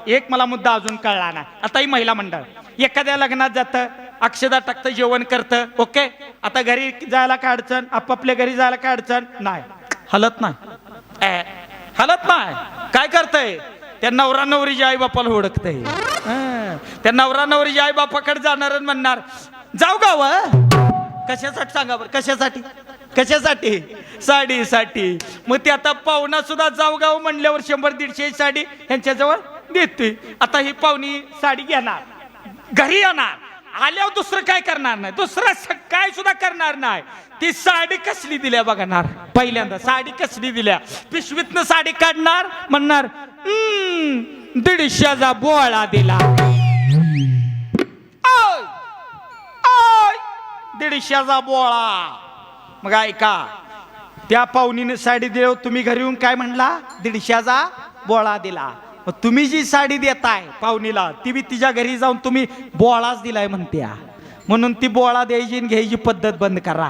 एक मला मुद्दा अजून कळला नाही. आता ही महिला मंडळ एखाद्या लग्नात जातं, अक्षदा टाकतं, जेवण करतं, ओके. आता घरी जायला काय अडचण, आपापल्या घरी जायला काय अडचण नाही, हलत नाही, हलत नाही. काय करतंय, त्या नवरा नवरीच्या आई बापाला ओळखतंय. त्या नवरा नवरीच्या आई बापाकडे जाणार आणि म्हणणार जाऊ गाव. कशासाठी सांगा बरं, कशासाठी, कशासाठी, साडीसाठी. मग ते आता पाहुणा सुद्धा जाऊ गाव म्हणल्यावर 100-150 साडी यांच्याजवळ देतोय. आता ही पाहुणी साडी घेणार, घरी येणार, आल्यावर दुसरं काय करणार नाही, दुसरं काय सुद्धा करणार नाही. ती साडी कसली दिल्या बघणार, पहिल्यांदा साडी कसली दिल्या, पिशवीतनं साडी काढणार, म्हणणार 150चा बोळा दिला, 150चा बोळा. मग ऐका, त्या पाहुणीने साडी दिली, तुम्ही घरी येऊन काय म्हणला, 150चा बोळा दिला. तुम्ही जी साडी देताय पाहुणीला, ती बी तिच्या घरी जाऊन तुम्ही बोळाच दिलाय म्हणत्या. म्हणून ती बोळा द्यायची घ्यायची पद्धत बंद करा.